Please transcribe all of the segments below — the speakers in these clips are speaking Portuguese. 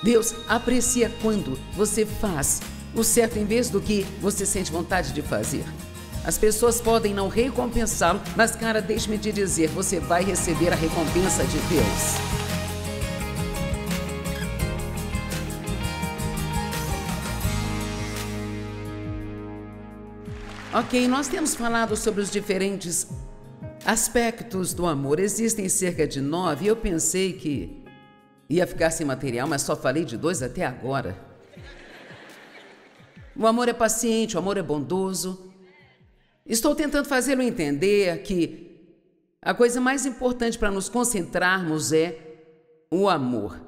Deus aprecia quando você faz o certo em vez do que você sente vontade de fazer. As pessoas podem não recompensá-lo, mas, cara, deixe-me te dizer, você vai receber a recompensa de Deus. Ok, nós temos falado sobre os diferentes aspectos do amor. Existem cerca de 9 e eu pensei que ia ficar sem material, mas só falei de 2 até agora. O amor é paciente, o amor é bondoso. Estou tentando fazê-lo entender que a coisa mais importante para nos concentrarmos é o amor.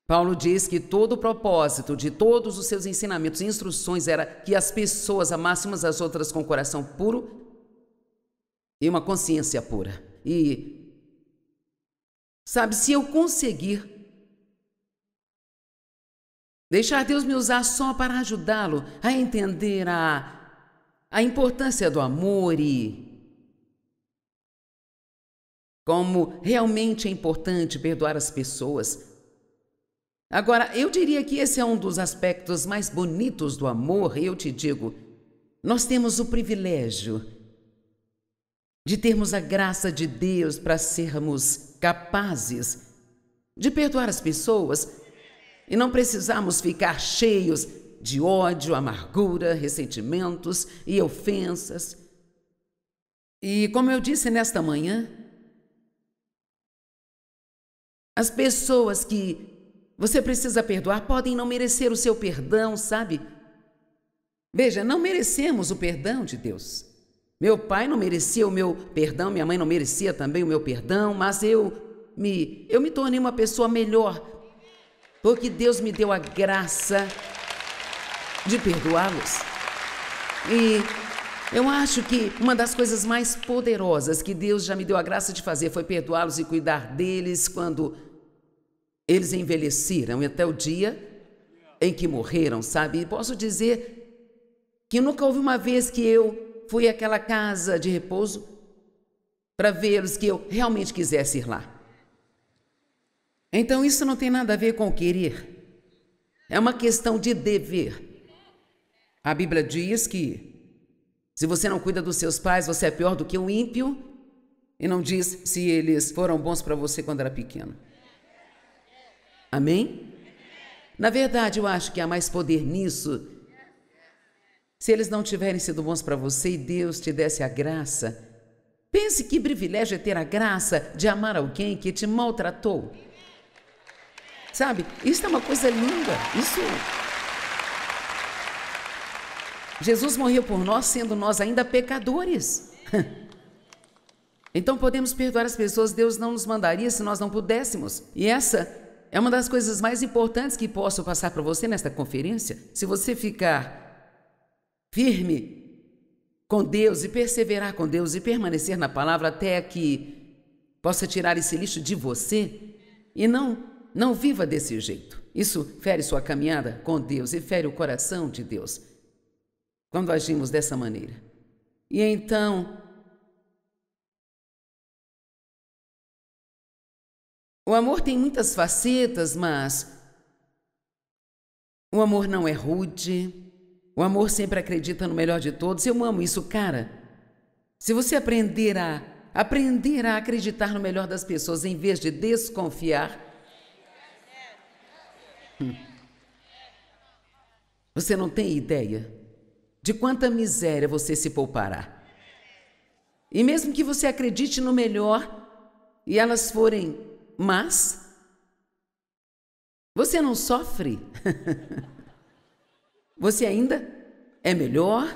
Paulo diz que todo o propósito de todos os seus ensinamentos e instruções era que as pessoas amassem umas às outras com o coração puro e uma consciência pura. E, sabe, se eu conseguir deixar Deus me usar só para ajudá-lo a entender a importância do amor e como realmente é importante perdoar as pessoas. Agora, eu diria que esse é um dos aspectos mais bonitos do amor, e eu te digo, nós temos o privilégio de termos a graça de Deus para sermos capazes de perdoar as pessoas e não precisarmos ficar cheios de ódio, amargura, ressentimentos e ofensas. E como eu disse nesta manhã, as pessoas que você precisa perdoar podem não merecer o seu perdão, sabe? Veja, não merecemos o perdão de Deus. Meu pai não merecia o meu perdão, minha mãe não merecia também o meu perdão, mas eu me tornei uma pessoa melhor, porque Deus me deu a graça de perdoá-los. E eu acho que uma das coisas mais poderosas que Deus já me deu a graça de fazer foi perdoá-los e cuidar deles quando eles envelheceram, até o dia em que morreram, sabe? E posso dizer que nunca houve uma vez que eu fui àquela casa de repouso para vê-los que eu realmente quisesse ir lá. Então isso não tem nada a ver com querer, é uma questão de dever. A Bíblia diz que se você não cuida dos seus pais, você é pior do que um ímpio, e não diz se eles foram bons para você quando era pequeno. Amém? Na verdade, eu acho que há mais poder nisso. Se eles não tiverem sido bons para você e Deus te desse a graça, pense que privilégio é ter a graça de amar alguém que te maltratou. Sabe, isso é uma coisa linda. Jesus morreu por nós, sendo nós ainda pecadores. Então podemos perdoar as pessoas, Deus não nos mandaria se nós não pudéssemos. E essa é uma das coisas mais importantes que posso passar para você nesta conferência. Se você ficar firme com Deus e perseverar com Deus e permanecer na palavra até que possa tirar esse lixo de você, e não viva desse jeito. Isso fere sua caminhada com Deus e fere o coração de Deus quando agimos dessa maneira. E então, o amor tem muitas facetas, mas o amor não é rude. O amor sempre acredita no melhor de todos. Eu amo isso, cara. Se você aprender a acreditar no melhor das pessoas em vez de desconfiar, você não tem ideia de quanta miséria você se poupará. E mesmo que você acredite no melhor e elas forem más, você não sofre. Você ainda é melhor.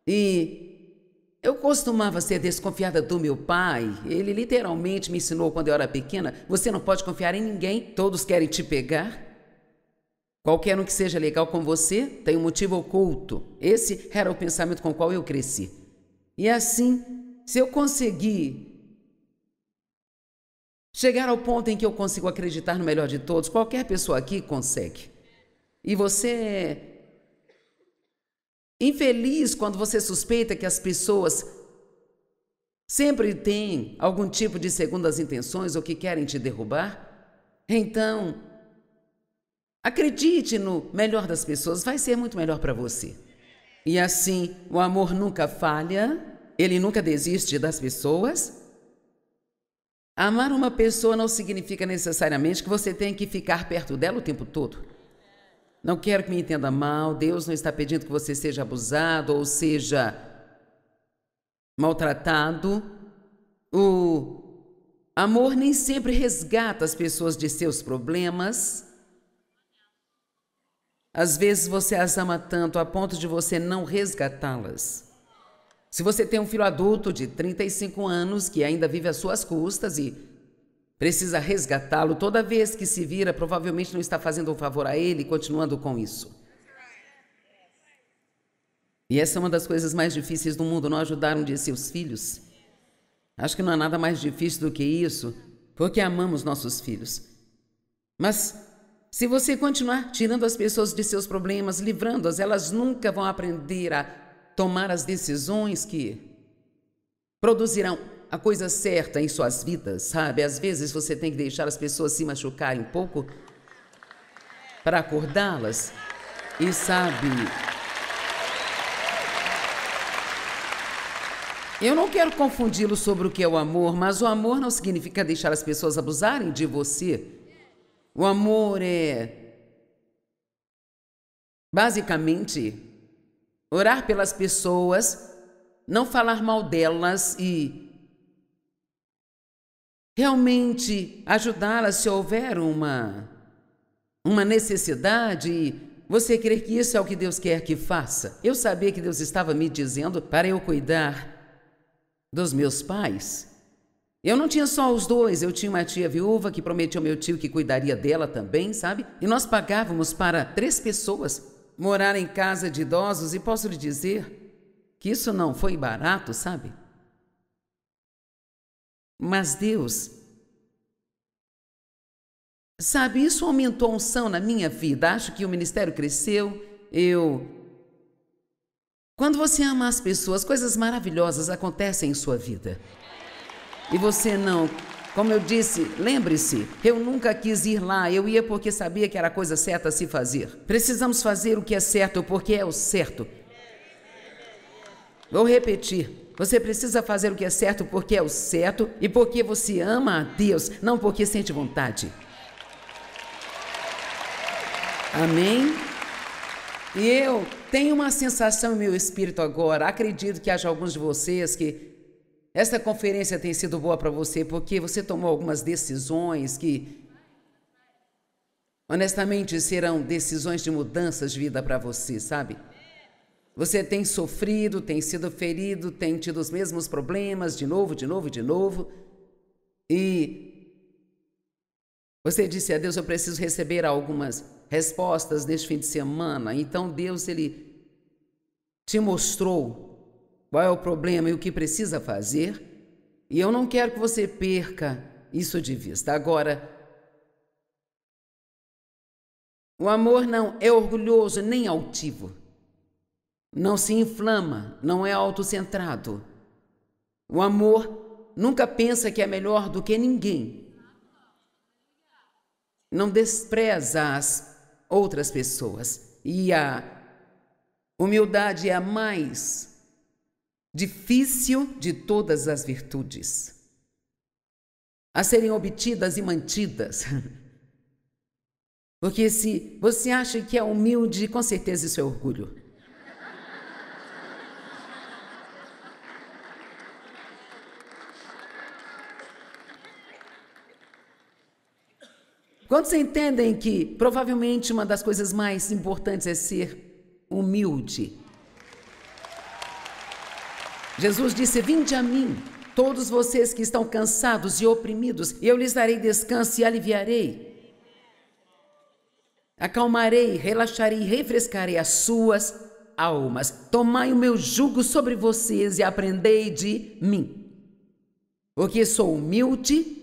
E eu costumava ser desconfiada do meu pai. Ele literalmente me ensinou quando eu era pequena: você não pode confiar em ninguém, todos querem te pegar. Qualquer um que seja legal com você tem um motivo oculto. Esse era o pensamento com o qual eu cresci. E assim, se eu conseguir chegar ao ponto em que eu consigo acreditar no melhor de todos, qualquer pessoa aqui consegue. E você é infeliz quando você suspeita que as pessoas sempre têm algum tipo de segundas intenções ou que querem te derrubar. Então, acredite no melhor das pessoas, vai ser muito melhor para você. E assim, o amor nunca falha, ele nunca desiste das pessoas. Amar uma pessoa não significa necessariamente que você tem que ficar perto dela o tempo todo. Não quero que me entenda mal, Deus não está pedindo que você seja abusado ou seja maltratado. O amor nem sempre resgata as pessoas de seus problemas. Às vezes você as ama tanto a ponto de você não resgatá-las. Se você tem um filho adulto de 35 anos que ainda vive às suas custas e precisa resgatá-lo, toda vez que se vira, provavelmente não está fazendo um favor a ele, continuando com isso. E essa é uma das coisas mais difíceis do mundo, não ajudar um de seus filhos. Acho que não há nada mais difícil do que isso, porque amamos nossos filhos. Mas se você continuar tirando as pessoas de seus problemas, livrando-as, elas nunca vão aprender a tomar as decisões que produzirão a coisa certa em suas vidas, sabe? Às vezes você tem que deixar as pessoas se machucarem um pouco para acordá-las. E sabe, eu não quero confundi-lo sobre o que é o amor, mas o amor não significa deixar as pessoas abusarem de você. O amor é, basicamente, orar pelas pessoas, não falar mal delas e realmente ajudá-las se houver uma necessidade e você crer que isso é o que Deus quer que faça. Eu sabia que Deus estava me dizendo para eu cuidar dos meus pais. Eu não tinha só os dois, eu tinha uma tia viúva que prometeu ao meu tio que cuidaria dela também, sabe? E nós pagávamos para 3 pessoas morar em casa de idosos e posso lhe dizer que isso não foi barato, sabe? Mas Deus, sabe, isso aumentou a unção na minha vida. Acho que o ministério cresceu. Quando você ama as pessoas, coisas maravilhosas acontecem em sua vida. E você não, como eu disse, lembre-se, eu nunca quis ir lá, eu ia porque sabia que era a coisa certa a se fazer. Precisamos fazer o que é certo porque é o certo. Vou repetir, você precisa fazer o que é certo porque é o certo e porque você ama a Deus, não porque sente vontade. Amém? E eu tenho uma sensação em meu espírito agora, acredito que haja alguns de vocês que esta conferência tem sido boa para você porque você tomou algumas decisões que, honestamente, serão decisões de mudanças de vida para você, sabe? Você tem sofrido, tem sido ferido, tem tido os mesmos problemas de novo. E você disse a Deus, eu preciso receber algumas respostas neste fim de semana. Então Deus, Ele te mostrou qual é o problema e o que precisa fazer, e eu não quero que você perca isso de vista. Agora, o amor não é orgulhoso nem altivo, não se inflama, não é autocentrado. O amor nunca pensa que é melhor do que ninguém, não despreza as outras pessoas, e a humildade é a mais difícil de todas as virtudes a serem obtidas e mantidas. Porque se você acha que é humilde, com certeza isso é orgulho. Quantos entendem que provavelmente uma das coisas mais importantes é ser humilde? Jesus disse, vinde a mim, todos vocês que estão cansados e oprimidos, e eu lhes darei descanso e aliviarei. Acalmarei, relaxarei e refrescarei as suas almas. Tomai o meu jugo sobre vocês e aprendei de mim. Porque sou humilde,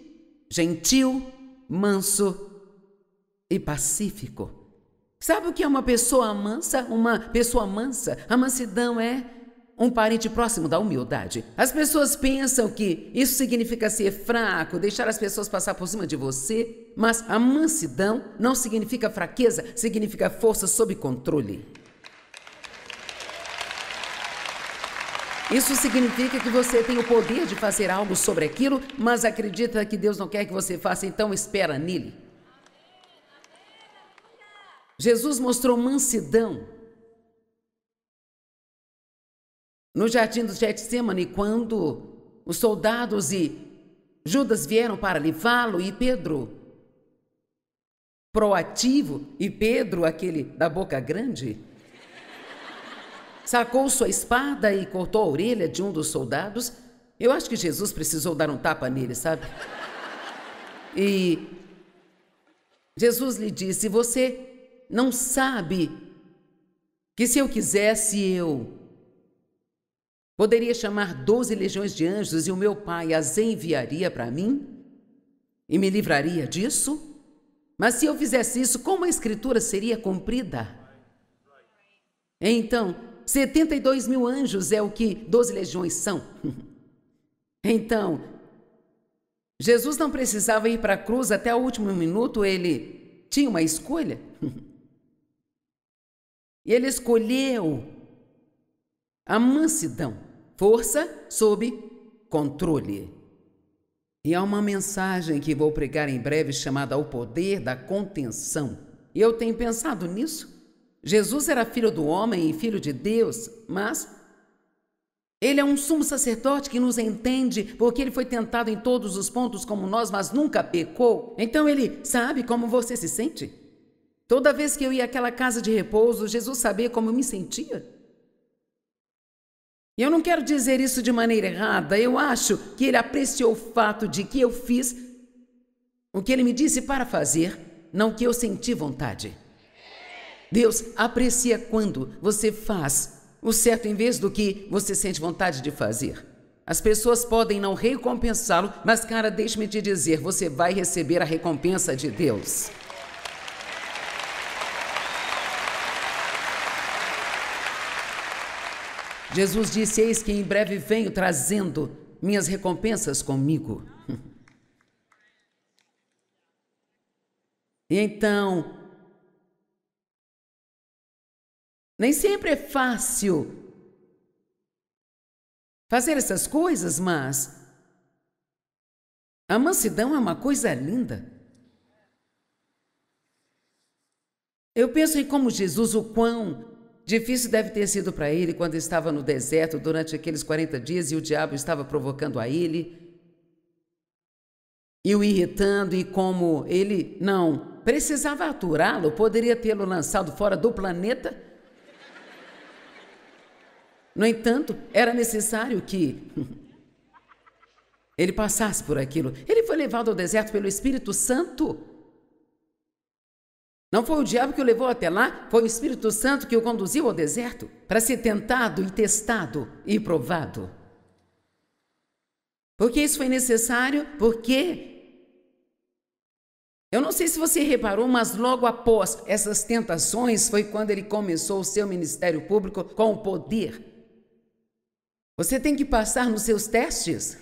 gentil, manso e pacífico. Sabe o que é uma pessoa mansa? Uma pessoa mansa, a mansidão é um parente próximo da humildade. As pessoas pensam que isso significa ser fraco, deixar as pessoas passar por cima de você, mas a mansidão não significa fraqueza, significa força sob controle. Isso significa que você tem o poder de fazer algo sobre aquilo, mas acredita que Deus não quer que você faça, então espera nele. Jesus mostrou mansidão no jardim do Getsêmani, quando os soldados e Judas vieram para levá-lo, e Pedro, proativo, e Pedro, aquele da boca grande, sacou sua espada e cortou a orelha de um dos soldados. Eu acho que Jesus precisou dar um tapa nele, sabe? E Jesus lhe disse: você não sabe que se eu quisesse, eu poderia chamar 12 legiões de anjos e o meu Pai as enviaria para mim e me livraria disso? Mas se eu fizesse isso, como a Escritura seria cumprida? Então, 72 mil anjos é o que 12 legiões são. Então, Jesus não precisava ir para a cruz até o último minuto, ele tinha uma escolha. E ele escolheu a mansidão, força sob controle. E há uma mensagem que vou pregar em breve chamada O Poder da Contenção. E eu tenho pensado nisso. Jesus era filho do homem e filho de Deus, mas ele é um sumo sacerdote que nos entende, porque ele foi tentado em todos os pontos como nós, mas nunca pecou. Então ele sabe como você se sente. Toda vez que eu ia àquela casa de repouso, Jesus sabia como eu me sentia. E eu não quero dizer isso de maneira errada. Eu acho que ele apreciou o fato de que eu fiz o que ele me disse para fazer, não que eu senti vontade. Deus aprecia quando você faz o certo em vez do que você sente vontade de fazer. As pessoas podem não recompensá-lo, mas, cara, deixe-me te dizer, você vai receber a recompensa de Deus. Jesus disse: eis que em breve venho trazendo minhas recompensas comigo. E então, nem sempre é fácil fazer essas coisas, mas a mansidão é uma coisa linda. Eu penso em como Jesus, o quão difícil deve ter sido para ele quando estava no deserto durante aqueles 40 dias e o diabo estava provocando a ele e o irritando, e como ele não precisava aturá-lo, poderia tê-lo lançado fora do planeta. No entanto, era necessário que ele passasse por aquilo. Ele foi levado ao deserto pelo Espírito Santo. Não foi o diabo que o levou até lá, foi o Espírito Santo que o conduziu ao deserto para ser tentado e testado e provado. Porque isso foi necessário, porque eu não sei se você reparou, mas logo após essas tentações foi quando ele começou o seu ministério público com o poder. Você tem que passar nos seus testes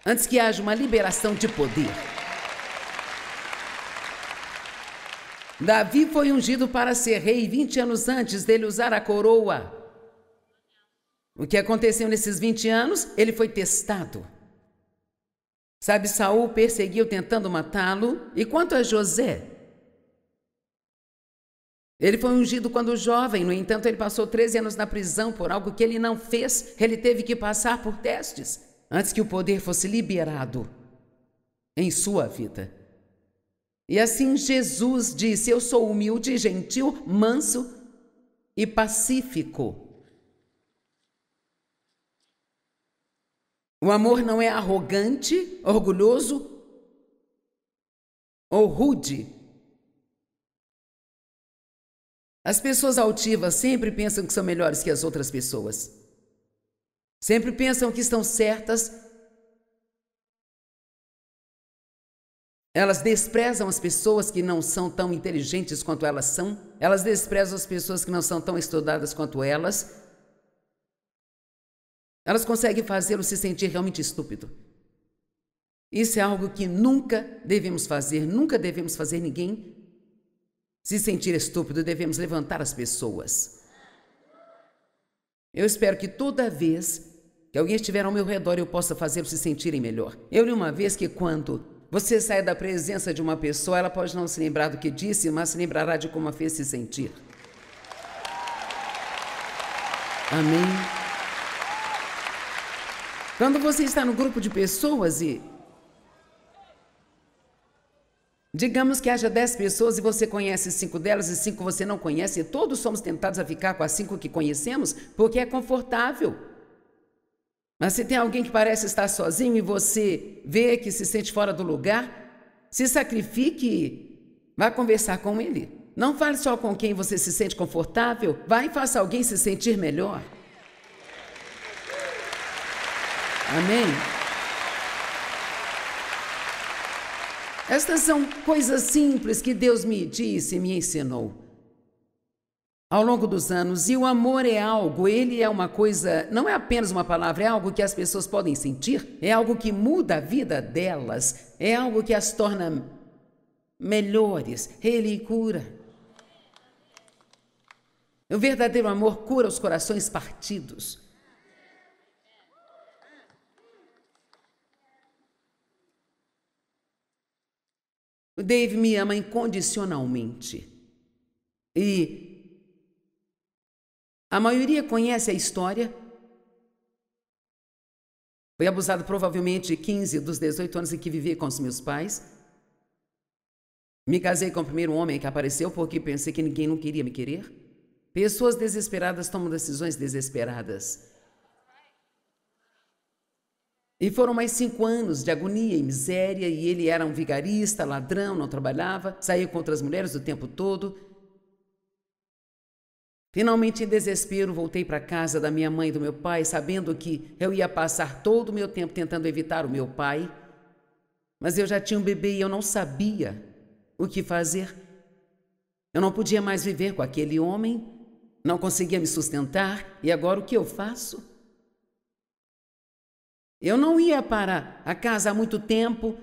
antes que haja uma liberação de poder. Davi foi ungido para ser rei 20 anos antes dele usar a coroa. O que aconteceu nesses 20 anos? Ele foi testado. Sabe, Saul perseguiu tentando matá-lo. E quanto a José? Ele foi ungido quando jovem, no entanto, ele passou 13 anos na prisão por algo que ele não fez. Ele teve que passar por testes antes que o poder fosse liberado em sua vida. E assim Jesus disse: eu sou humilde, gentil, manso e pacífico. O amor não é arrogante, orgulhoso ou rude. As pessoas altivas sempre pensam que são melhores que as outras pessoas. Sempre pensam que estão certas. Elas desprezam as pessoas que não são tão inteligentes quanto elas são. Elas desprezam as pessoas que não são tão estudadas quanto elas. Elas conseguem fazê-lo se sentir realmente estúpido. Isso é algo que nunca devemos fazer ninguém se sentir estúpido. Devemos levantar as pessoas. Eu espero que toda vez que alguém estiver ao meu redor, eu possa fazê-los se sentirem melhor. Eu li uma vez que quando você sai da presença de uma pessoa, ela pode não se lembrar do que disse, mas se lembrará de como a fez se sentir. Amém? Quando você está no grupo de pessoas e digamos que haja 10 pessoas e você conhece 5 delas e 5 você não conhece, e todos somos tentados a ficar com as 5 que conhecemos porque é confortável. Mas se tem alguém que parece estar sozinho e você vê que se sente fora do lugar, se sacrifique e vá conversar com ele. Não fale só com quem você se sente confortável, vá e faça alguém se sentir melhor. Amém? Estas são coisas simples que Deus me disse e me ensinou ao longo dos anos. E o amor é algo, ele é uma coisa, não é apenas uma palavra, é algo que as pessoas podem sentir, é algo que muda a vida delas, é algo que as torna melhores, ele cura. O verdadeiro amor cura os corações partidos. O Dave me ama incondicionalmente. E a maioria conhece a história. Foi abusado provavelmente 15 dos 18 anos em que vivi com os meus pais. Me casei com o primeiro homem que apareceu porque pensei que ninguém não queria me querer. Pessoas desesperadas tomam decisões desesperadas. E foram mais 5 anos de agonia e miséria, e ele era um vigarista, ladrão, não trabalhava, saía com outras mulheres o tempo todo. Finalmente, em desespero, voltei para a casa da minha mãe e do meu pai, sabendo que eu ia passar todo o meu tempo tentando evitar o meu pai. Mas eu já tinha um bebê e eu não sabia o que fazer. Eu não podia mais viver com aquele homem, não conseguia me sustentar, e agora o que eu faço? Eu não ia para a casa há muito tempo,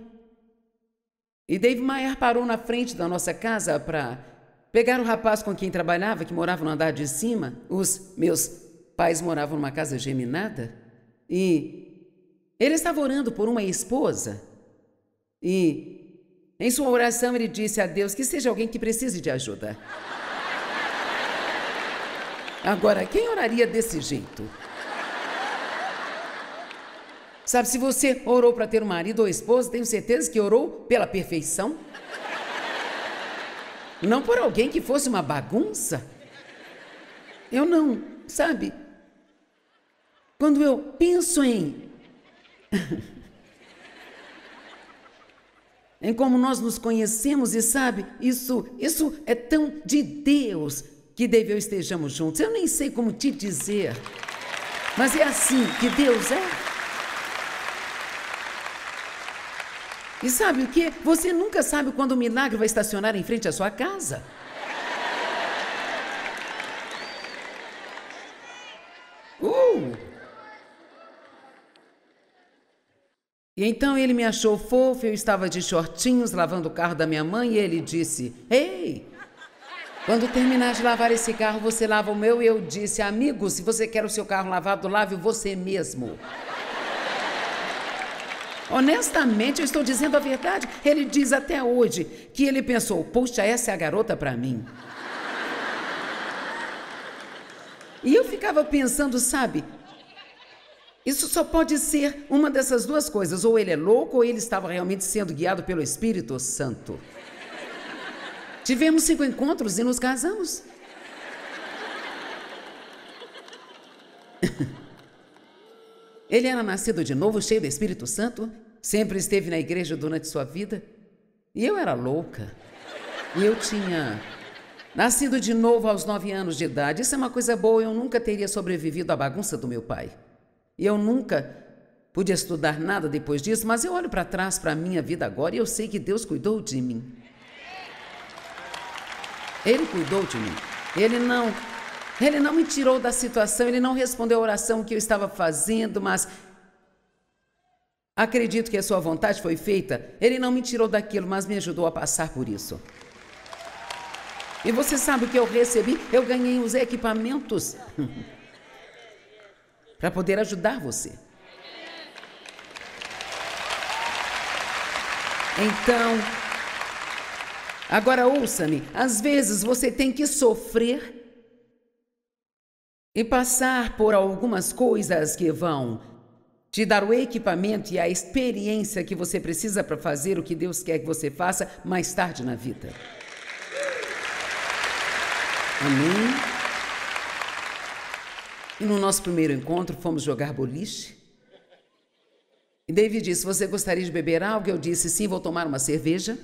e Dave Maier parou na frente da nossa casa para pegar o rapaz com quem trabalhava, que morava no andar de cima. Os meus pais moravam numa casa geminada, e ele estava orando por uma esposa, e em sua oração ele disse a Deus que seja alguém que precise de ajuda. Agora, quem oraria desse jeito? Sabe, se você orou para ter um marido ou esposa, tenho certeza que orou pela perfeição. Não por alguém que fosse uma bagunça. Eu não, sabe? Quando eu penso em como nós nos conhecemos e sabe, isso é tão de Deus que deve eu estejamos juntos. Eu nem sei como te dizer, mas é assim que Deus é. E sabe o quê? Você nunca sabe quando o milagre vai estacionar em frente à sua casa. E então ele me achou fofo, eu estava de shortinhos lavando o carro da minha mãe e ele disse: "Ei, quando terminar de lavar esse carro, você lava o meu." E eu disse: "Amigo, se você quer o seu carro lavado, lave você mesmo." Honestamente, eu estou dizendo a verdade. Ele diz até hoje que ele pensou: "Poxa, essa é a garota para mim." E eu ficava pensando, sabe, isso só pode ser uma dessas duas coisas. Ou ele é louco, ou ele estava realmente sendo guiado pelo Espírito Santo. Tivemos 5 encontros e nos casamos. Ele era nascido de novo, cheio do Espírito Santo, sempre esteve na igreja durante sua vida. E eu era louca. E eu tinha nascido de novo aos 9 anos de idade. Isso é uma coisa boa, eu nunca teria sobrevivido à bagunça do meu pai. E eu nunca pude estudar nada depois disso, mas eu olho para trás para a minha vida agora e eu sei que Deus cuidou de mim. Ele cuidou de mim. Ele não Ele não me tirou da situação, ele não respondeu a oração que eu estava fazendo, mas acredito que a sua vontade foi feita. Ele não me tirou daquilo, mas me ajudou a passar por isso. E você sabe o que eu recebi? Eu ganhei os equipamentos para poder ajudar você. Então, agora ouça-me, às vezes você tem que sofrer e passar por algumas coisas que vão te dar o equipamento e a experiência que você precisa para fazer o que Deus quer que você faça mais tarde na vida. Amém? E no nosso primeiro encontro fomos jogar boliche. E David disse, você gostaria de beber algo? Eu disse, sim, vou tomar uma cerveja.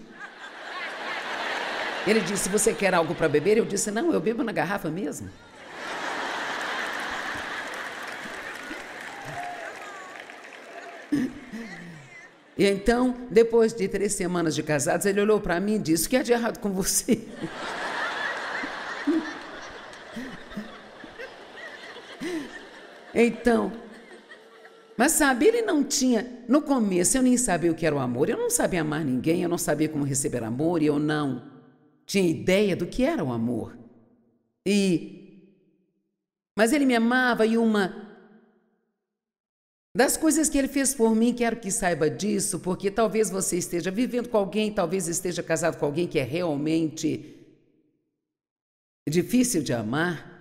Ele disse, você quer algo para beber? Eu disse, não, eu bebo na garrafa mesmo. E então, depois de 3 semanas de casados, ele olhou para mim e disse, o que há de errado com você? Então, mas sabe, ele não tinha, no começo eu nem sabia o que era o amor, eu não sabia amar ninguém, eu não sabia como receber amor, e eu não tinha ideia do que era o amor. Mas ele me amava e uma das coisas que ele fez por mim, quero que saiba disso, porque talvez você esteja vivendo com alguém, talvez esteja casado com alguém que é realmente difícil de amar.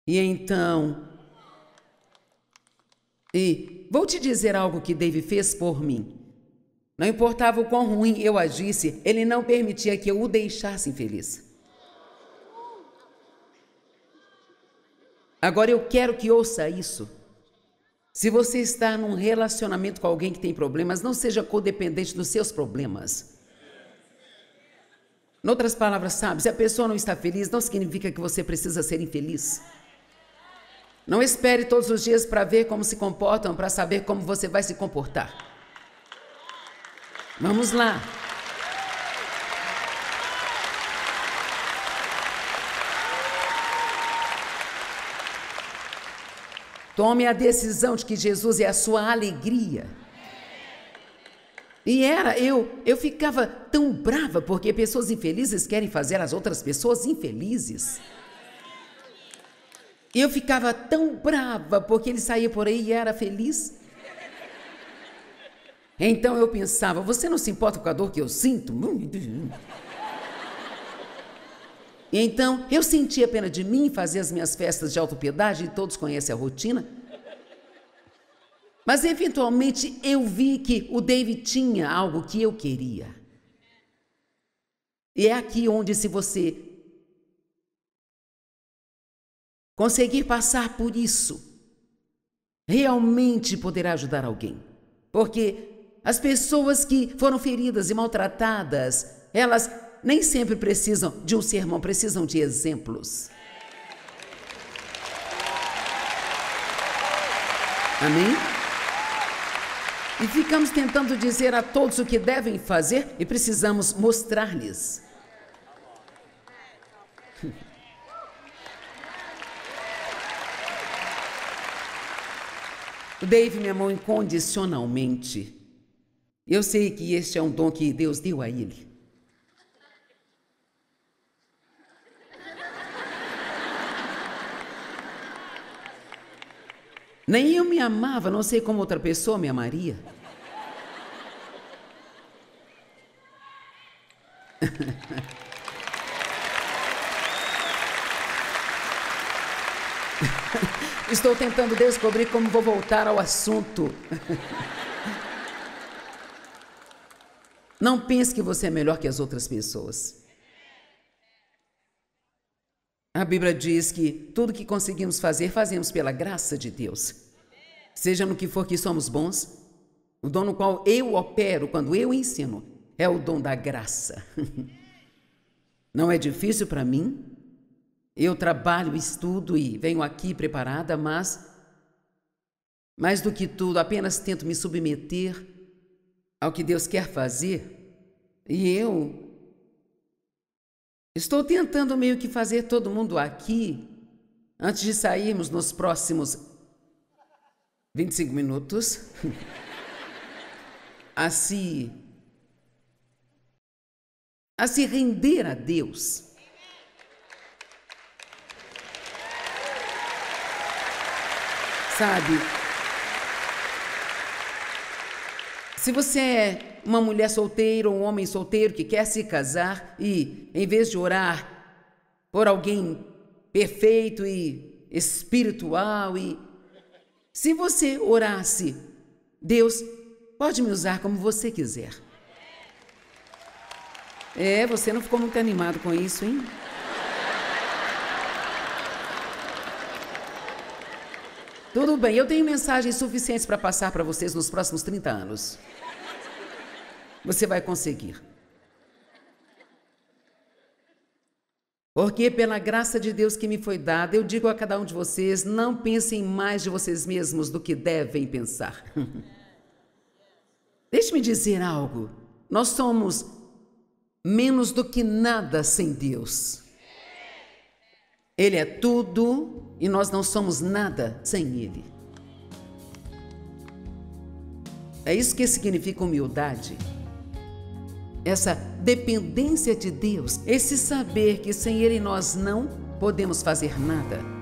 E então, vou te dizer algo que David fez por mim. Não importava o quão ruim eu agisse, ele não permitia que eu o deixasse infeliz. Agora eu quero que ouça isso. Se você está num relacionamento com alguém que tem problemas, não seja codependente dos seus problemas. Em outras palavras, sabe, se a pessoa não está feliz, não significa que você precisa ser infeliz. Não espere todos os dias para ver como se comportam, para saber como você vai se comportar. Vamos lá. Tome a decisão de que Jesus é a sua alegria. E eu ficava tão brava porque pessoas infelizes querem fazer as outras pessoas infelizes. E eu ficava tão brava porque ele saía por aí e era feliz. Então eu pensava, você não se importa com a dor que eu sinto? E então eu sentia pena de mim, fazia as minhas festas de autopiedade, e todos conhecem a rotina. Mas eventualmente eu vi que o David tinha algo que eu queria. E é aqui onde, se você conseguir passar por isso, realmente poderá ajudar alguém. Porque as pessoas que foram feridas e maltratadas, elas nem sempre precisam de um sermão, precisam de exemplos. Amém? E ficamos tentando dizer a todos o que devem fazer e precisamos mostrar-lhes. O Dave me amou incondicionalmente. Eu sei que este é um dom que Deus deu a ele. Nem eu me amava, não sei como outra pessoa me amaria. Estou tentando descobrir como vou voltar ao assunto. Não pense que você é melhor que as outras pessoas. A Bíblia diz que tudo que conseguimos fazer, fazemos pela graça de Deus. Seja no que for que somos bons, o dom no qual eu opero, quando eu ensino, é o dom da graça. Não é difícil para mim. Eu trabalho, estudo e venho aqui preparada, mas, mais do que tudo, apenas tento me submeter ao que Deus quer fazer. E eu estou tentando meio que fazer todo mundo aqui Antes de sairmos nos próximos 25 minutos, a se render a Deus. Sabe, se você é uma mulher solteira ou um homem solteiro que quer se casar e, em vez de orar por alguém perfeito e espiritual, se você orasse, Deus pode me usar como você quiser. Você não ficou muito animado com isso, hein? Tudo bem, eu tenho mensagens suficientes para passar para vocês nos próximos 30 anos. Você vai conseguir. Porque pela graça de Deus que me foi dada, eu digo a cada um de vocês, não pensem mais de vocês mesmos do que devem pensar. Deixe-me dizer algo. Nós somos menos do que nada sem Deus. Ele é tudo e nós não somos nada sem Ele. É isso que significa humildade. Essa dependência de Deus, esse saber que sem Ele nós não podemos fazer nada.